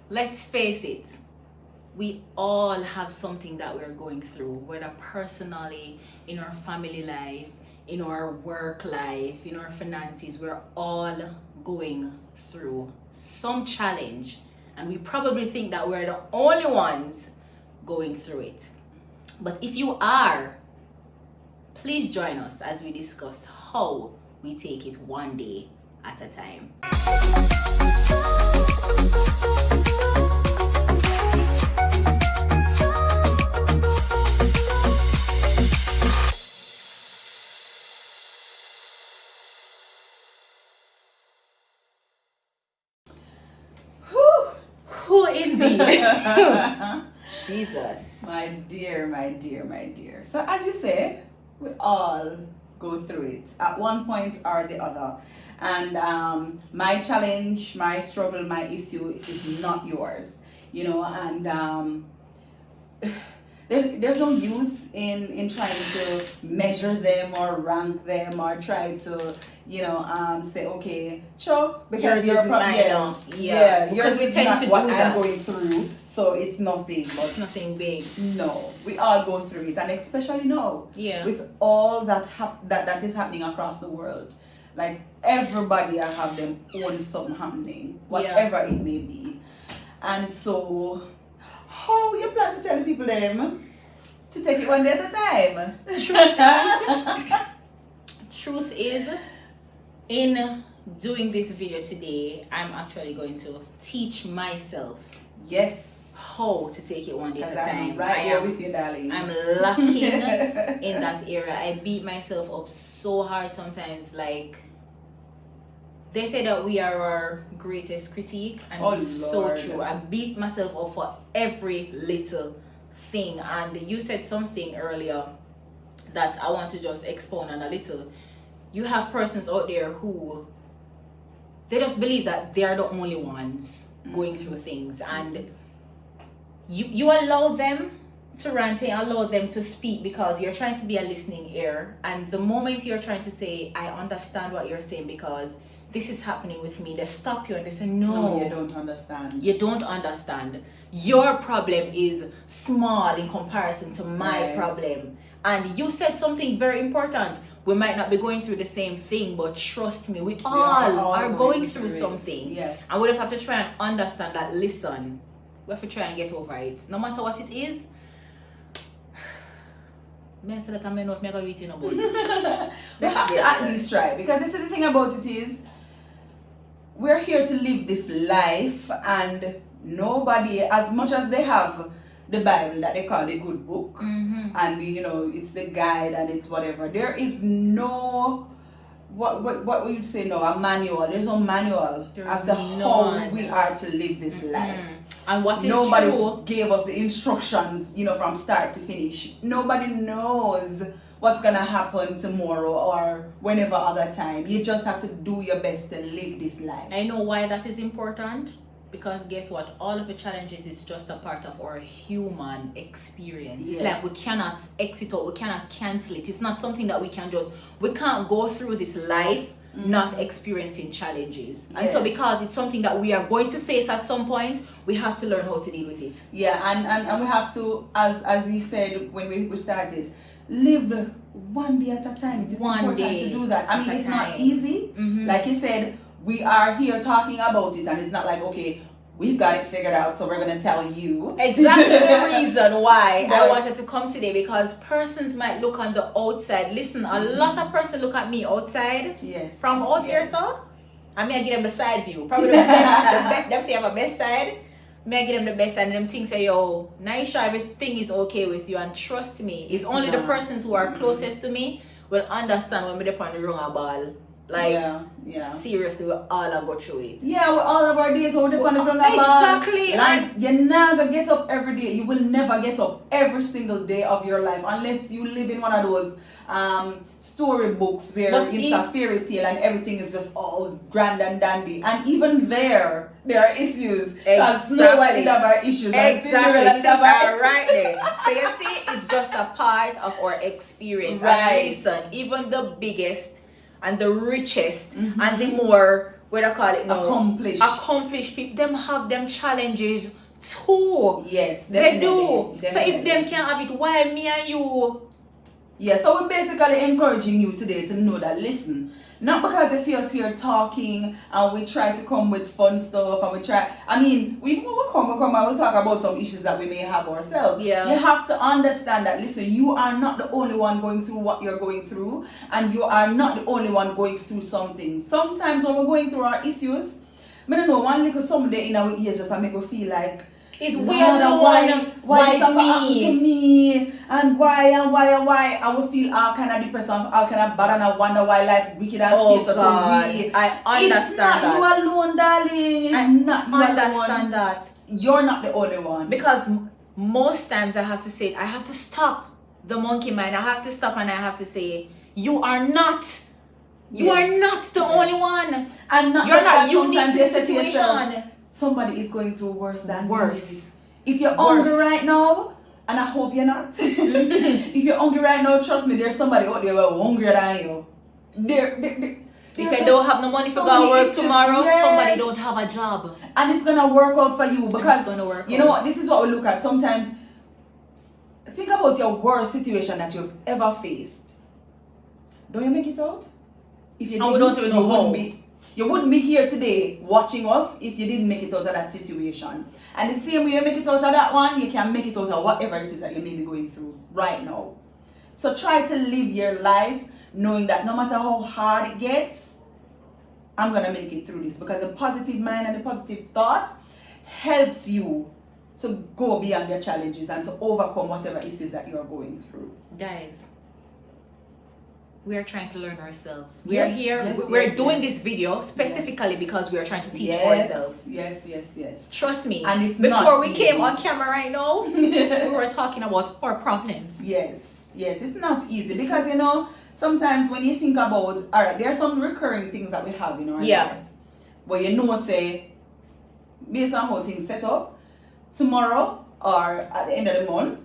let's face it, we all have something that we're going through, whether personally, in our family life, in our work life, in our finances. We're all going through some challenge, and we probably think that we're the only ones going through it. But if you are, please join us as we discuss how we take it one day at a time. Who indeed? Jesus. My dear, my dear, my dear. So as you say, we all go through it at one point or the other. And my challenge, my struggle, my issue is not yours. You know, and there's no use in trying to measure them or rank them or try to, you know, say, okay, sure, because Yours isn't mine, yeah, yours because we is tend not to what do I'm that. going through, so it's nothing. But It's nothing big. no, we all go through it, and especially now, Yeah. with all that is happening across the world, like everybody have them own something happening, whatever it may be, and so how you plan to tell the people them to take it one day at a time? Truth is, in doing this video today, I'm actually going to teach myself Yes, how to take it one day at a I'm time. right I here am- with you, darling. I'm lacking in that area. I beat myself up so hard sometimes. Like, they say that we are our greatest critique, and Oh, it's Lord. so true. I beat myself up for every little thing. And you said something earlier that I want to just expound on a little. You have persons out there who they just believe that they are the only ones going through things, and you allow them to rant and allow them to speak because you're trying to be a listening ear. And the moment you're trying to say, I understand what you're saying because this is happening with me, they stop you and they say, No, you don't understand. you don't understand. Your problem is small in comparison to my Right. problem. And you said something very important. We might not be going through the same thing, but trust me, we all are going through it. something. Yes. And we just have to try and understand that, listen, we have to try and get over it. No matter what it is. We have to at least try, because this is the thing about it is we're here to live this life, and nobody, as much as they have the Bible that they call the good book, and you know it's the guide and it's whatever, there is no what would you say, no, a manual. There's no manual as to how none. we are to live this life. And what is Nobody true, gave us the instructions, you know, from start to finish. Nobody knows what's gonna happen tomorrow or whenever other time. You just have to do your best to live this life. I know why that is important. Because guess what? All of the challenges is just a part of our human experience. It's Yes. like we cannot exit out, we cannot cancel it. It's not something that we can't go through this life not experiencing challenges. And so Yes. because it's something that we are going to face at some point, we have to learn how to deal with it. Yeah, and we have to, as you said when we started, live one day at a time. It is One important day to do that. I mean, at a it's not time. easy. Like you said, we are here talking about it, and it's not like, okay, we've got it figured out, so we're gonna tell you Exactly the reason why I But- wanted to come today, because persons might look on the outside. Listen, a lot of persons look at me outside Yes. from out here, Yes. so I may give them the side view. Probably the best. Them say have a best side. May I give them the best side, and them things say, yo, Nahesha, everything is okay with you. And trust me, it's only the not. persons who are closest to me will understand when we're on the wrong ball. Like, yeah. seriously, we all are go through it. Yeah, with all of our days, how they on the ground Exactly, Like, you're not gonna get up every day. You will never get up every single day of your life unless you live in one of those storybooks where But it's a fairy tale and everything is just all grand and dandy. And even there are issues. Because Snow White did have her issues. and Cinderella Exactly, did have her- right there. So you see, it's just a part of our experience. Right. And listen, even the biggest and the richest and the more what I call it now, accomplished people, them have them challenges too. Yes, they definitely, do. definitely. So if them can't have it, why me and you? Yeah, so we're basically encouraging you today to know that, listen, not because you see us here talking and we try to come with fun stuff and we come and we talk about some issues that we may have ourselves. Yeah. You have to understand that, listen, you are not the only one going through what you're going through, and you are not the only one going through something. Sometimes when we're going through our issues, I don't know, one little something in our ears just make me feel like, it's weird. Why this happened to me, and why, I will feel all kind of depressed, all kind of bad, and I wonder why life wicked and stays so weird. I understand that. It's not you alone, darling. It's not you alone. I understand that. You're not the only one. Because most times I have to say, I have to stop the monkey mind. I have to stop and I have to say, you are not. You are not the only one. And not you're not unique to the situation. Somebody is going through worse than worse. You. If you're hungry right now, and I hope you're not. If you're hungry right now, trust me, there's somebody out there who are hungrier than you. If you don't have no money for go to work tomorrow, somebody don't have a job. And it's gonna work out for you because you know what, this is what we look at. Sometimes think about your worst situation that you've ever faced. Don't you make it out? If you didn't, you wouldn't be here today watching us if you didn't make it out of that situation. And the same way you make it out of that one, you can make it out of whatever it is that you may be going through right now. So try to live your life knowing that no matter how hard it gets, I'm going to make it through this. Because a positive mind and a positive thought helps you to go beyond your challenges and to overcome whatever issues that you're going through. Guys, we are trying to learn ourselves. We are here. We're doing this video specifically because we are trying to teach ourselves. Yes. Trust me. And it's before we came on camera right now, we were talking about our problems. Yes, it's not easy because sometimes when you think about, all right, there are some recurring things that we have in our lives. But say, based on how things set up, tomorrow or at the end of the month,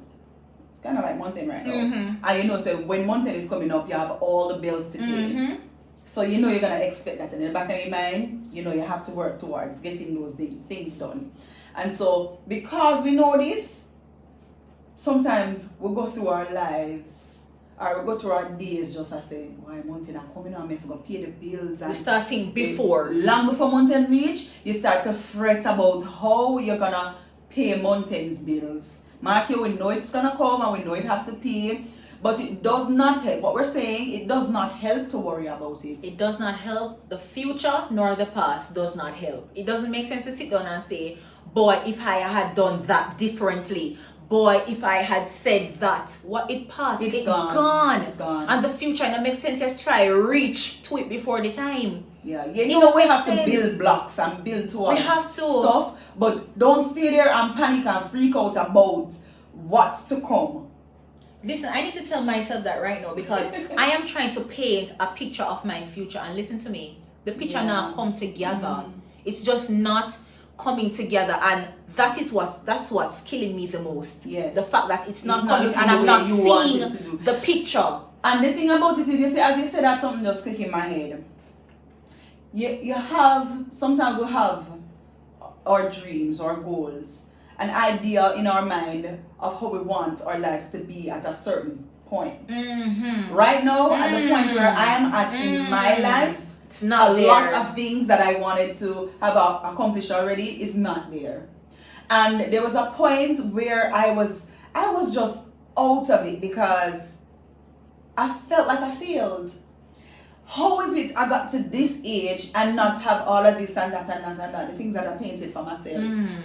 kind of like month end right now. And say when month end is coming up, you have all the bills to pay. So you're gonna expect that, and in the back of your mind, you have to work towards getting those things done. And so because we know this, sometimes we go through our lives or we go through our days just as say, why month end are coming on, I'm gonna pay the bills. And we're starting before. Long before month end reach, you start to fret about how you're gonna pay month end's bills. Mark, we know it's gonna come and we know it have to pay, but it does not help. What we're saying, it does not help to worry about it. It does not help. The future nor the past does not help. It doesn't make sense to sit down and say, boy, if I had done that differently, boy, if I had said that, what it passed, it's gone. It's gone. And the future, it makes sense. Just try reach to it before the time. Yeah, we have to build blocks and build towards stuff, but don't stay there and panic and freak out about what's to come. Listen, I need to tell myself that right now because I am trying to paint a picture of my future, and listen to me, the picture now come together. It's just not coming together, and that's what's killing me the most. Yes, the fact that it's not coming and I'm not seeing the picture. And the thing about it is, as you said, that something just click in my head. You have, sometimes we have our dreams, our goals, an idea in our mind of how we want our lives to be at a certain point. Right now, at the point where I am at in my life, it's not a lot of things that I wanted to have accomplished already is not there. And there was a point where I was just out of it because I felt like I failed. How is it I got to this age and not have all of this and that and that and that, the things that I painted for myself,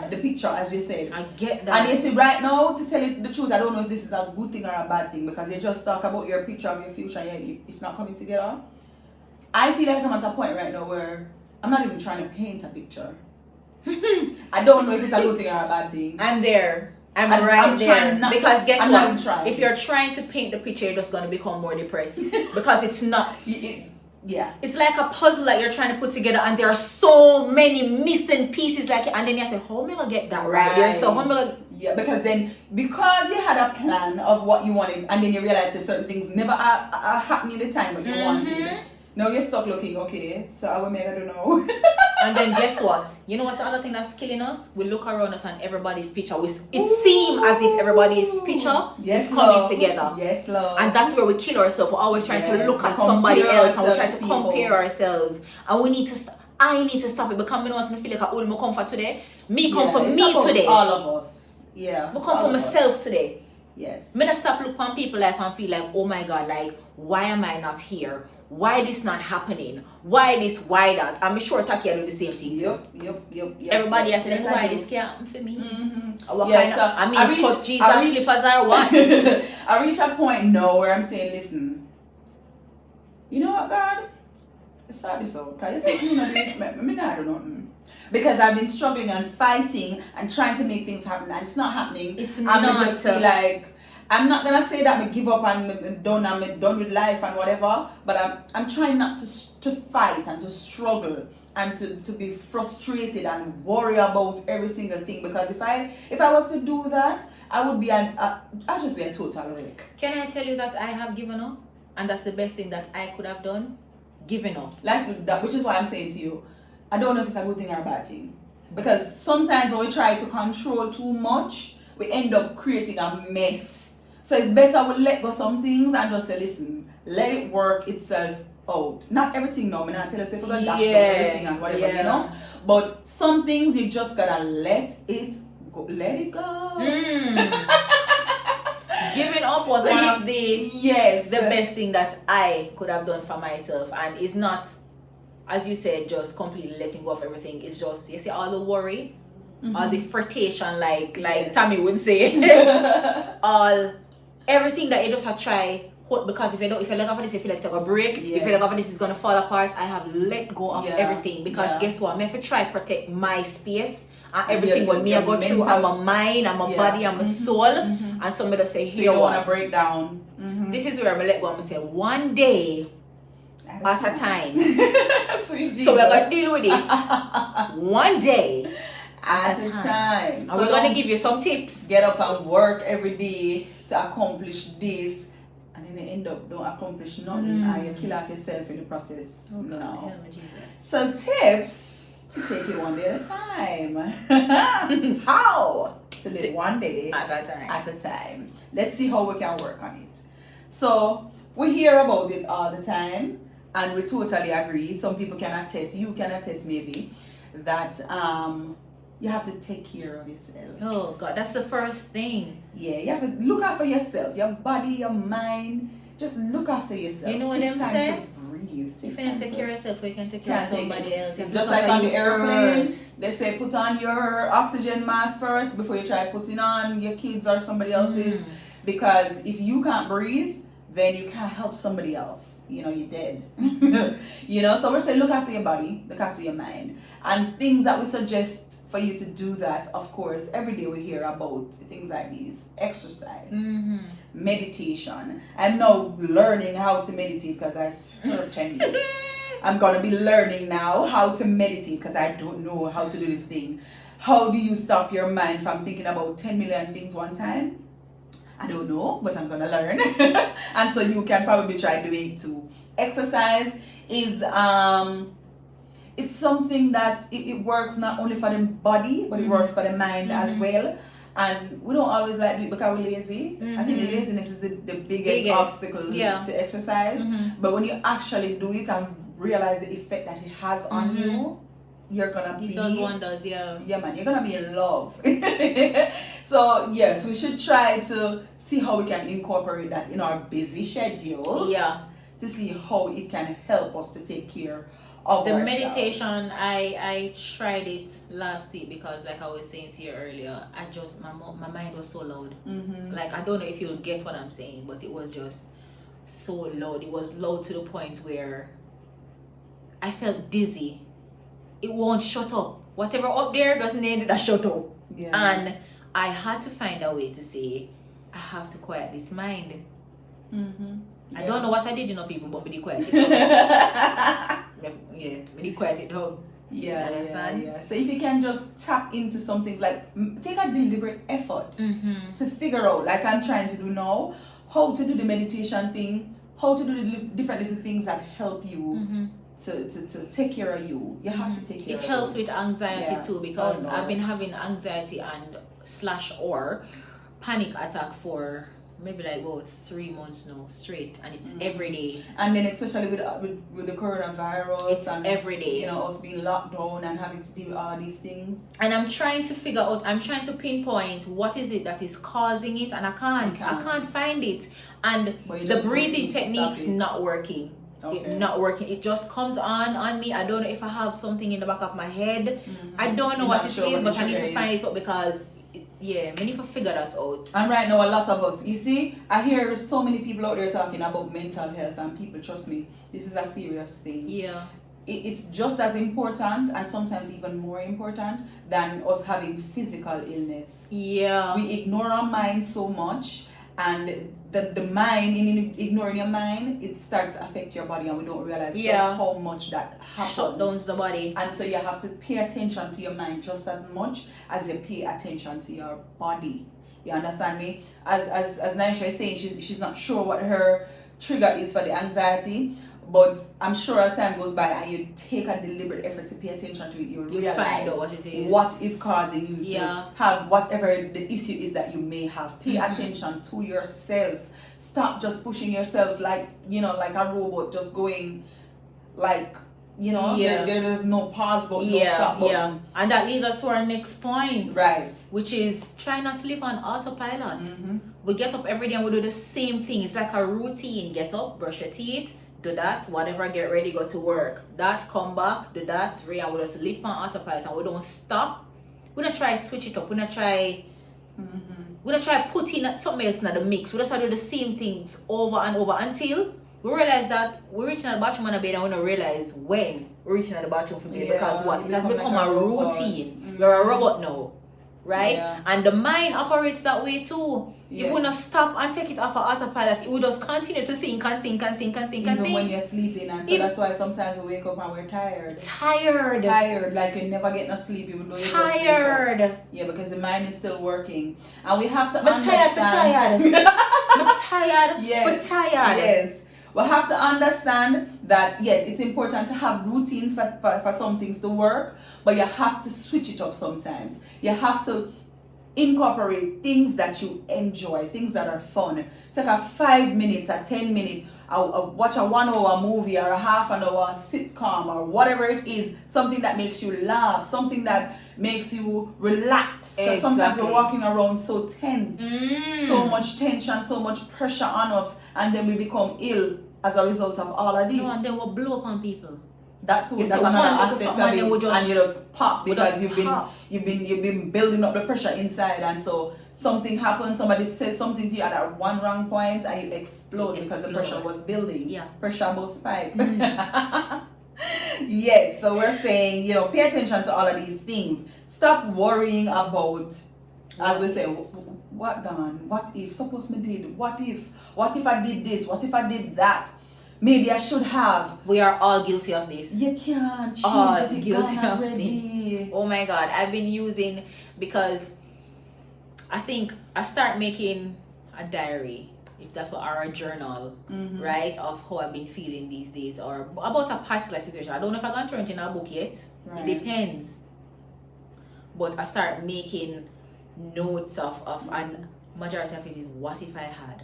the picture, as you said. I get that. And you see, right now, to tell you the truth, I don't know if this is a good thing or a bad thing, because you just talk about your picture of your future, it's not coming together. I feel like I'm at a point right now where I'm not even trying to paint a picture. I don't know if it's a good thing or a bad thing. I'm there. I'm right there. Because guess what? If you're trying to paint the picture, you're just going to become more depressed. Because it's not. Yeah. It's like a puzzle that you're trying to put together, and there are so many missing pieces. And then you say, how am I going to get that right there? So how am I going Yeah, because you had a plan of what you wanted, and then you realize that certain things never are happening in the time what you wanted. Now you're stuck looking, okay, so I will make I don't know. And then guess what? You know what's the other thing that's killing us? We look around us and everybody's picture. It seems as if everybody's picture is coming together. Yes, love. And that's where we kill ourselves. We're always trying to look at somebody else and we're trying to compare ourselves. And we need to I need to stop it because I don't want to feel like I will come for today. Me come for me today. All of us. Yeah. I come for myself today. Yes. I'm gonna stop looking on people life and feel like, oh my God, like, why am I not here? Why this not happening? Why this? Why that? I'm sure Taki do the same thing. Yep. Everybody has said, why this can't happen for me? What kind of, cut Jesus slippers or what? I reach a point now where I'm saying, listen, you know what, God? Sort this out. Because you say, you know, me not do nothing. Because I've been struggling and fighting and trying to make things happen, and it's not happening. It's not. not. I'm just be like, I'm not gonna say that me give up and I'm done with life and whatever. But I'm trying not to fight and to struggle and to be frustrated and worry about every single thing. Because if I was to do that, I would be I'd just be a total wreck. Can I tell you that I have given up, and that's the best thing that I could have done. Giving up. Like that, which is why I'm saying to you, I don't know if it's a good thing or a bad thing. Because sometimes when we try to control too much, we end up creating a mess. So it's better we let go some things and just say, listen, let it work itself out. Not everything now, I'm not tell us if we're gonna dash down everything and whatever, you know. But some things you just gotta let it go. Let it go. Giving up was one of the the best thing that I could have done for myself, and it's not, as you said, just completely letting go of everything. It's just, you see, all the worry, all the flirtation, like Tammy would say, everything that you just have to try. Because if you let go of this, you feel like take a break. If you let go of this, it's gonna fall apart. I have let go of everything because guess what? I have to try protect my space. And everything when me I go through, I'm a mind, I'm a body, I'm a soul, and somebody say, here, so you don't want to break down. This is where I'm gonna let go. I'm gonna say, one day at a time. So we're gonna deal with it one day at a time. And we're gonna give you some tips. Get up and work every day to accomplish this, and then you end up don't accomplish nothing, and you kill off yourself in the process. Oh God, help me, Jesus. So tips to take it one day at a time. How to live one day at a time. Let's see how we can work on it. So we hear about it all the time, and we totally agree. Some people can attest, you can attest maybe, that you have to take care of yourself. Oh God, that's the first thing. Yeah, you have to look after yourself, your body, your mind. Just look after yourself. You know what I'm saying? Breathe. If you can take care of yourself, you can take care of somebody else. Just like on the airplanes, they say put on your oxygen mask first before you try putting on your kids or somebody else's. Because if you can't breathe, then you can't help somebody else. You know, you're dead. You know, so we're saying look after your body, look after your mind. And things that we suggest for you to do that, of course, every day we hear about things like these. Exercise, meditation. I'm now learning how to meditate because I certainly I'm going to be learning now how to meditate because I don't know how to do this thing. How do you stop your mind from thinking about 10 million things one time? I don't know, but I'm gonna learn. And so you can probably try doing it too. Exercise is it's something that it works not only for the body, but it works for the mind as well. And we don't always like do it because we're lazy. I think the laziness is the biggest obstacle to exercise. But when you actually do it and realize the effect that it has on you, you're gonna be. It does wonders, yeah, man. You're gonna be in love. So yes, we should try to see how we can incorporate that in our busy schedules. Yeah. To see how it can help us to take care of the ourselves. meditation. I tried it last week because, like I was saying to you earlier, my mind was so loud. Like I don't know if you'll get what I'm saying, but it was just so loud. It was loud to the point where I felt dizzy. It won't shut up. Whatever up there doesn't need that shut up. Yeah. And I had to find a way to say, I have to quiet this mind. I don't know what I did, people, but we did quiet it down. We did quiet it down. Yeah, understand? Yeah. So if you can just tap into something, like take a deliberate effort to figure out, like I'm trying to do now, how to do the meditation thing how to do the different little things that help you to take care of you. You have to take care of you. It helps with anxiety too, because Oh, no. I've been having anxiety and or panic attack for maybe like 3 months now straight, and it's every day. And then especially with the coronavirus, It's and every day. us being locked down and having to deal with all these things. And I'm trying to pinpoint what is it that is causing it, and I can't find it. And the breathing technique's not working. Not working. It just comes on me. I don't know if I have something in the back of my head. I don't know what it is, but I need to find it out, because I need to figure that out. And right now, a lot of us, you see, I hear so many people out there talking about mental health, and people, trust me, this is a serious thing. Yeah. It's just as important, and sometimes even more important, than us having physical illness. Yeah. We ignore our mind so much, and the mind, in ignoring your mind, it starts to affect your body, and we don't realize just how much that happens. Shut down the body. And so you have to pay attention to your mind just as much as you pay attention to your body. You understand me? As Nahesha is saying, she's not sure what her trigger is for the anxiety, but I'm sure as time goes by and you take a deliberate effort to pay attention to it, you'll realize find out what it is. What is causing you to have whatever the issue is that you may have. Pay attention to yourself. Stop just pushing yourself like a robot, just going like there is no pause button, no stop button. Yeah. And that leads us to our next point, right, which is try not to live on autopilot. We get up every day and we do the same thing. It's like a routine. Get up, brush your teeth, do that, whatever, get ready, go to work, that, come back, do that, and we just live on autopilot, and we don't stop. We don't try switch it up. We don't try put in something else in the mix. We just do the same things over and over until we realize that we're reaching at the bathroom on a bed, and we don't realize when we're reaching at the bathroom from bed, because it has become a routine. We're a robot now, right? And the mind operates that way too. If we not stop and take it off of autopilot, it will just continue to think and think and think and think even and think. when you're sleeping, and so that's why sometimes we wake up and we're tired, like you never get no sleep even though you're tired. Just yeah, because the mind is still working, and we have to I'm understand. tired. Yes, we have to understand that yes, it's important to have routines for some things to work, but you have to switch it up sometimes. You have to incorporate things that you enjoy, things that are fun. Take a 5 minutes, a 10 minute, watch a 1 hour movie or a half an hour sitcom or whatever it is, something that makes you laugh, something that makes you relax. Because sometimes we're walking around so tense, so much tension, so much pressure on us, and then we become ill as a result of all of this. No, and then we'll blow up on people. That too, that's another aspect of it, and you just pop because you've been building up the pressure inside, and so something happens, somebody says something to you at that one wrong point, and you explode because the pressure was building. Pressure burst pipe. Yes, so we're saying, pay attention to all of these things. Stop worrying about, as we say, what done, what if, suppose me did, what if I did this, what if I did that. Maybe I should have. We are all guilty of this. You can't change it. Guilty already. Oh my God. I've been using, because I think I start making a diary, if that's what, or a journal, right, of how I've been feeling these days, or about a particular situation. I don't know if I'm going to turn it in a book yet. Right. It depends. But I start making notes of and majority of it is, what if I had?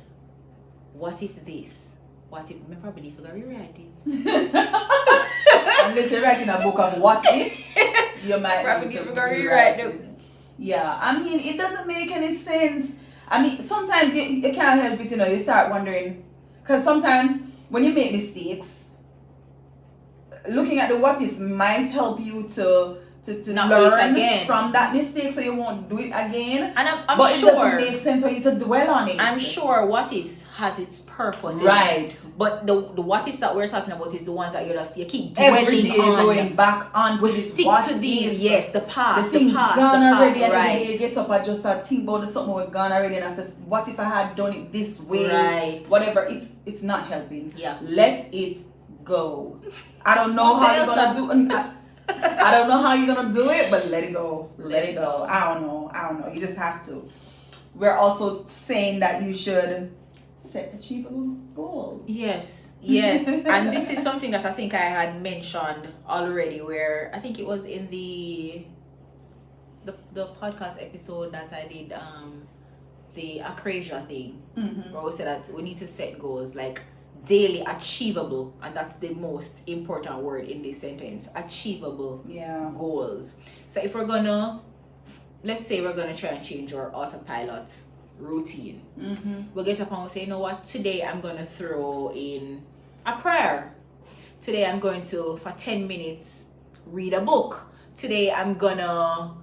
What if this? What if? I probably need to rewrite it. Unless you're writing a book of what ifs, you might probably need to rewrite it. Yeah, I mean, it doesn't make any sense. I mean, sometimes you can't help it, you start wondering, because sometimes when you make mistakes, looking at the what ifs might help you to learn from that mistake, so you won't do it again. And I'm but sure it doesn't make sense for you to dwell on it. I'm sure what ifs has its purpose, right? But the what ifs that we're talking about is the ones that you keep dwelling every day, on, going back on to this. Stick to the past. The thing gone already, and right. every day you get up and just think about something we're gone already, and I says, what if I had done it this way? Right. Whatever. It's not helping. Yeah. Let it go. I don't know how you're gonna do. I don't know how you're gonna do it, but let it go. Let it go. I don't know. You just have to. We're also saying that you should set achievable goals. Yes, and this is something that I think I had mentioned already, where I think it was in the podcast episode that I did, the acrasia thing, where we said that we need to set goals like daily achievable, and that's the most important word in this sentence, achievable goals. So if we're gonna, let's say we're gonna try and change our autopilot routine, we'll get up and we'll say, you know what, today I'm gonna throw in a prayer, today I'm going to, for 10 minutes, read a book, today I'm gonna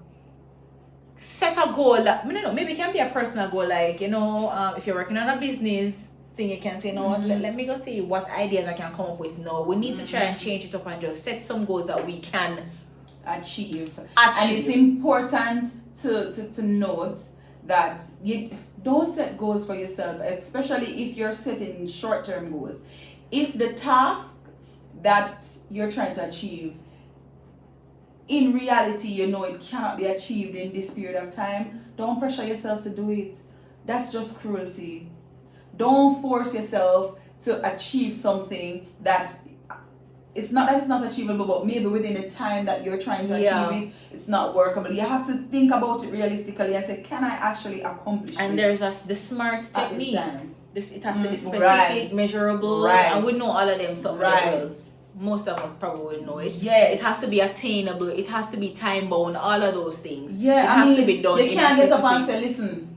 set a goal that, maybe it can be a personal goal, like, if you're working on a business thing, you can say, no, let me go see what ideas I can come up with. No, we need to try and change it up and just set some goals that we can achieve. And it's important to note that you don't set goals for yourself, especially if you're setting short-term goals. If the task that you're trying to achieve, in reality, it cannot be achieved in this period of time, don't pressure yourself to do it. That's just cruelty. Don't force yourself to achieve something that it's not achievable, but maybe within the time that you're trying to achieve it, it's not workable. You have to think about it realistically and say, can I actually accomplish and this? there's the SMART technique. It has to be specific, right, measurable, and we know all of them. Some levels. Most of us probably will know it. Yes. It has to be attainable. It has to be time bound. All of those things. Yeah, it has to be done. You can't get up and say, listen,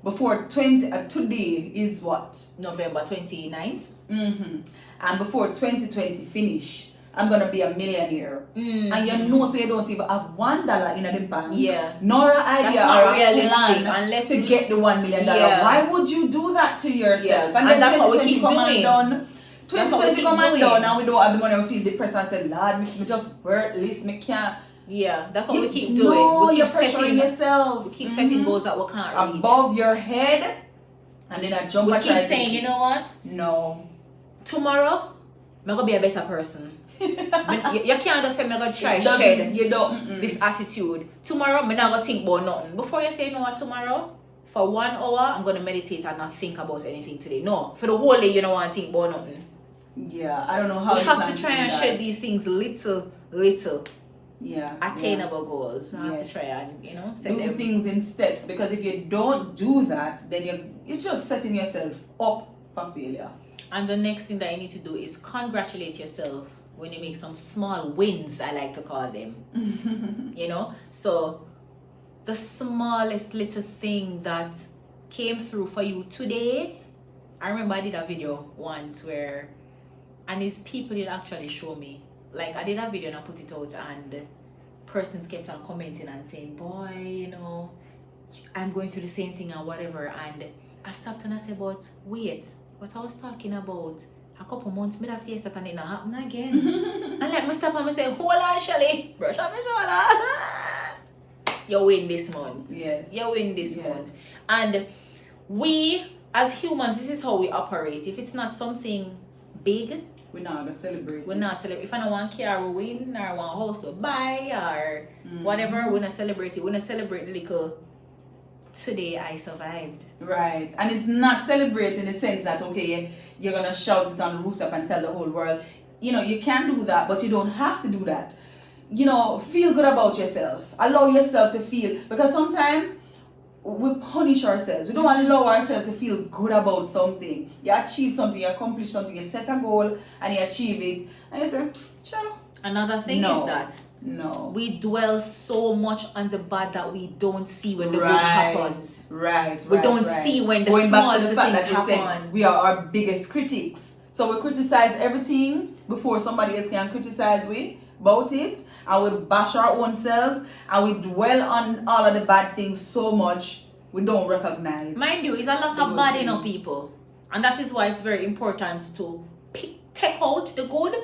before today is what? November 29th. And before 2020 finish, I'm gonna be a millionaire. And you don't even have $1 in the bank. Yeah. Nor an idea or a plan unless to get the $1 million. Why would you do that to yourself? And then that's what we keep doing. 2020 come and done, and we don't have the money. We feel depressed and say, Lord, me just worthless. Me can't. Yeah, that's what we keep doing. We keep you're pressuring yourself. We keep setting goals that we can't reach. Above your head, and then I jump. We keep saying, you know what? No. Tomorrow, I'm gonna be a better person. You can't just say I'm gonna try shed this attitude. Tomorrow, I'm not gonna think about nothing. Before you say, you know what, tomorrow, for 1 hour, I'm gonna meditate and not think about anything today. No, for the whole day, you don't want to think about nothing. Yeah, I don't know how we have to try and shed these things little. Attainable goals. We have to try and set do things in steps, because if you don't do that, then you're just setting yourself up for failure. And the next thing that you need to do is congratulate yourself when you make some small wins, I like to call them. So the smallest little thing that came through for you today. I remember I did a video once and these people did actually show me. Like, I did a video and I put it out, and persons kept on commenting and saying, boy, I'm going through the same thing and whatever. And I stopped and I said, but wait, what I was talking about a couple months, made a face that and it not happen again. And let me stop and say, hold on, Shelly, brush off my shoulder. You win this month. Yes. You win this month. And we, as humans, this is how we operate. If it's not something big, we're not gonna celebrate. We're not celebrate. If I don't want car, we win, or want house, we buy, or whatever, we're not celebrate it. We're not celebrate the little today I survived. Right. And it's not celebrating in the sense that, okay, you're gonna shout it on the rooftop and tell the whole world. You can do that, but you don't have to do that. Feel good about yourself. Allow yourself to feel, because sometimes we punish ourselves. We don't allow ourselves to feel good about something. You achieve something, you accomplish something, you set a goal and you achieve it, and you say, ciao. Another thing is that we dwell so much on the bad that we don't see when the good happens. We don't see when the small things happen. We are our biggest critics. So we criticize everything before somebody else can criticize about it, and we bash our own selves, and we dwell on all of the bad things so much we don't recognize. Mind you, it's a lot of bad in people, and that is why it's very important to take out the good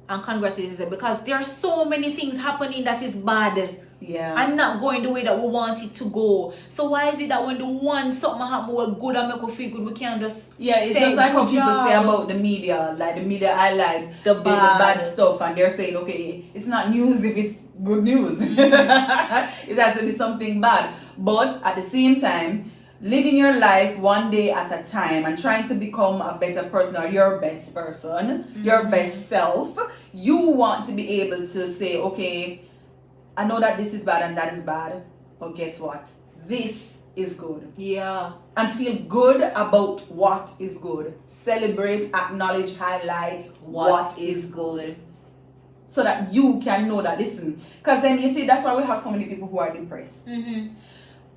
and congratulate yourself, because there are so many things happening that is bad. And not going the way that we want it to go. So why is it that when something happen we're good and make us feel good, we can't just it's just like how people say about the media, like the media highlights the bad stuff, and they're saying, okay, it's not news if it's good news. It has to be something bad. But at the same time, living your life one day at a time and trying to become a better person or your best person, your best self, you want to be able to say, okay, I know that this is bad and that is bad, but guess what? This is good. Yeah. And feel good about what is good. Celebrate, acknowledge, highlight what is good. So that you can know that, listen, because then you see, that's why we have so many people who are depressed.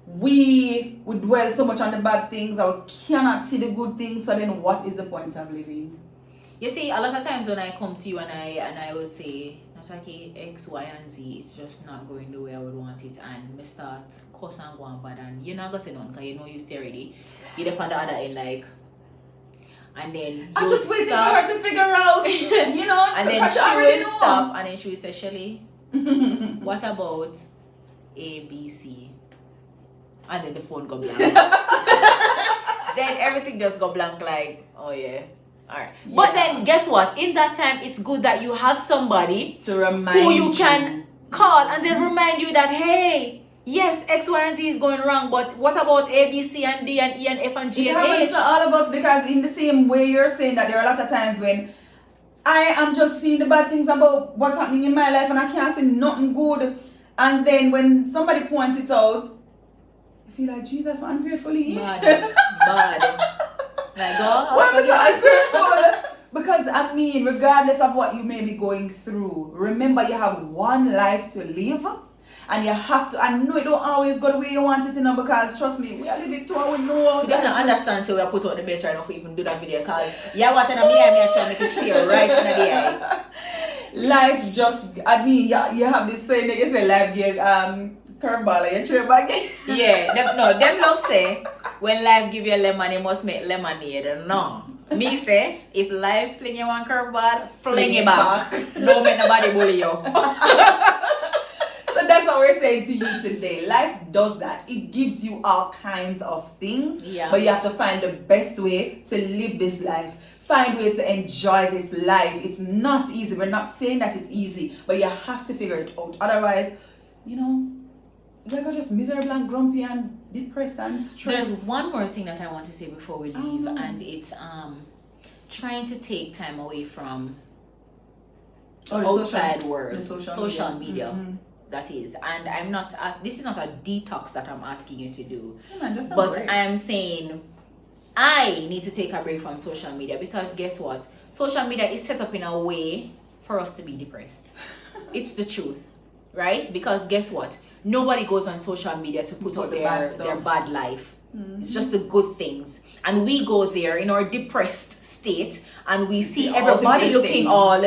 We dwell so much on the bad things, or cannot see the good things, so then what is the point of living? You see, a lot of times when I come to you and I would say, Nataki, X, Y, and Z, it's just not going the way I would want it, and me start cuss and go on bad, and you're not gonna say nothing because you know you stay ready. You're on the other end, like, and then I'm just waiting for her to figure out, you know, and then she will stop, and then she will say, Shelly, what about A, B, C? And then the phone go blank. Then everything just go blank, like, oh yeah. Alright. Yeah. But then guess what? In that time, it's good that you have somebody to remind who you can call and then remind you that, hey, yes, X, Y, and Z is going wrong, but what about A, B, C, and D, and E, and F, and G, and H? It happens to all of us, because in the same way you're saying that there are a lot of times when I am just seeing the bad things about what's happening in my life and I can't see nothing good. And then when somebody points it out, I feel like, Jesus, I'm ungratefully. Bad. Like, why was I ungrateful? Because I mean, regardless of what you may be going through, remember you have one life to live, and you have to. I know it don't always go the way you want it, you know, because trust me, we are living too. I would know. You don't understand, so we are put out the best right now for even do that video, because yeah, what in the eye, me trying to make it stay right in the eye. Life just, I mean, you have this saying that you say life give curveball and you try back. Yeah, them love say when life give you lemon, you must make lemonade. No. Me say, if life fling you one curveball, fling it back. Don't make nobody bully you. So that's what we're saying to you today. Life does that. It gives you all kinds of things. Yeah. But you have to find the best way to live this life. Find ways to enjoy this life. It's not easy. We're not saying that it's easy, but you have to figure it out. Otherwise, you know, you're just miserable and grumpy and depressed and stressed. There's one more thing that I want to say before we leave, and it's trying to take time away from outside world, social media. That is, and I'm not this is not a detox that I'm asking you to do, but I am saying I need to take a break from social media, because guess what? Social media is set up in a way for us to be depressed. It's the truth, right? Because guess what? Nobody goes on social media to put out their bad life. It's just the good things. And we go there in our depressed state and we see everybody looking all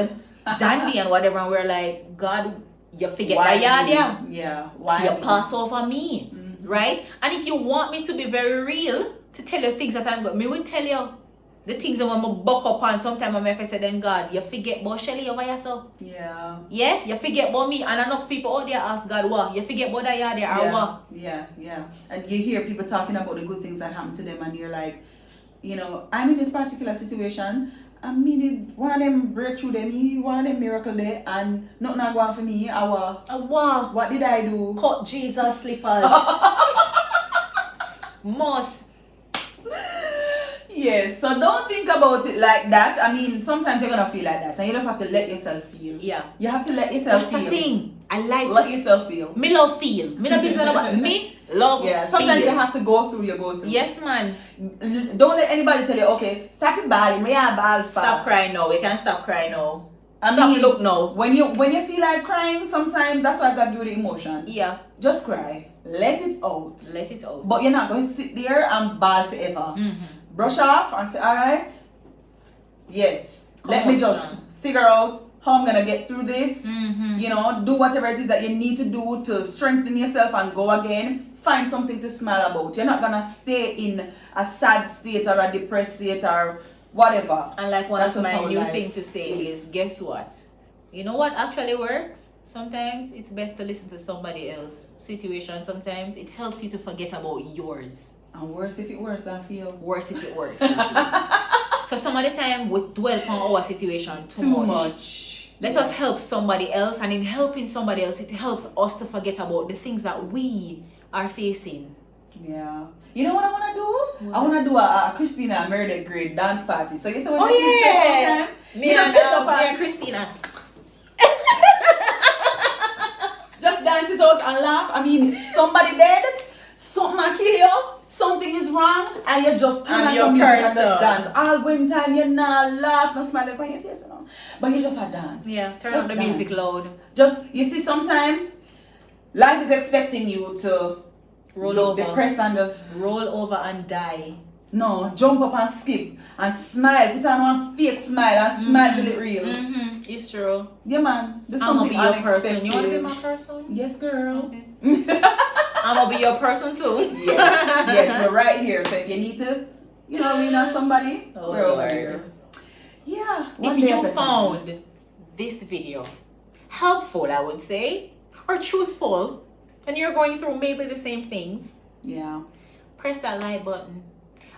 dandy and whatever, and we're like, God, you forget that yard, yeah. Why you pass over me, right? And if you want me to be very real, to tell you things that I'm good, me will tell you the things that when I buck up on. Sometimes I may say, then God, you forget about Shelly over yourself. Yeah. Yeah, you forget about me, and enough people out there ask God, what? You forget about that yard there, or what? Yeah. And you hear people talking about the good things that happen to them, and you're like, you know, I'm in this particular situation. I mean, one of them breakthrough them, one of them miracle there, and nothing not going for me. What did I do? Cut Jesus slippers. Must. Yes, so don't think about it like that. I mean, sometimes you're gonna feel like that, and you just have to let yourself feel. Yeah. You have to let yourself feel. That's the thing. I like let yourself feel. Me love feel. Me not business about me. Love. Yeah. Sometimes feel. you have to go through. You go through. Yes, man. Don't let anybody tell you, okay, stop it bawling. Me a ball. Stop crying now. We can stop crying now. I mean, look now. When you feel like crying, sometimes that's why God give you the emotions. Yeah. Just cry. Let it out. Let it out. But you're not going to sit there and bawl forever. Brush off and say, all right, yes, let me just figure out how I'm gonna get through this. You know, do whatever it is that you need to do to strengthen yourself and go again. Find something to smile about. You're not gonna stay in a sad state or a depressed state or whatever. And like one of my new thing to say is, guess what? You know what actually works? Sometimes it's best to listen to somebody else's situation. Sometimes it helps you to forget about yours. And worse if it worse than feel. Worse if it worse than feel. So some of the time we dwell on our situation too much. Let us help somebody else, and in helping somebody else, it helps us to forget about the things that we are facing. Yeah. You know what I want to do? What? I want to do a Christina Meredith grade dance party. So you say when Oh, you feel stressed yeah. sometimes, Me you just and, get up me and and Christina. just dance it out and laugh. I mean, somebody dead, something might kill you, something is wrong, and you just turn And on your some music and person. just dance. All one time you not laugh, no smile upon your face, you know. But you just a dance. Yeah, turn Just up the music dance. loud. Just, you see, sometimes life is expecting you to Roll look over. depressed and just, Roll over and die. no, jump up and skip and smile. Put on one fake smile and smile till it real. Mm-hmm. It's true. Yeah, man. Do I'm gonna something be your person. unexpected. You wanna be my person? Yes, girl. Okay. I'm gonna be your person too. Yes, we're right here. So if you need to, you know, lean on somebody, Oh, we're over Lord. here. Yeah. If one day at you a time. found this video helpful, I would say, or truthful, and you're going through maybe the same things, Yeah. press that like button.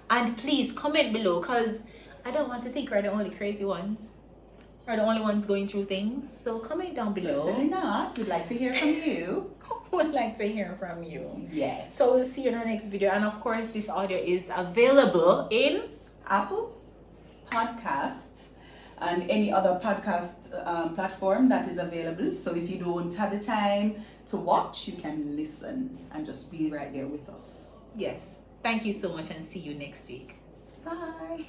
And please comment below, because I don't want to think we're the only crazy ones. We're the only ones going through things. So comment down below. Certainly not. We'd like to hear from you. Would like to hear from you. Yes. So we'll see you in our next video. And of course, this audio is available in Apple Podcast and any other podcast platform that is available. So if you don't have the time to watch, you can listen and just be right there with us. yes. Thank you so much and see you next week. Bye.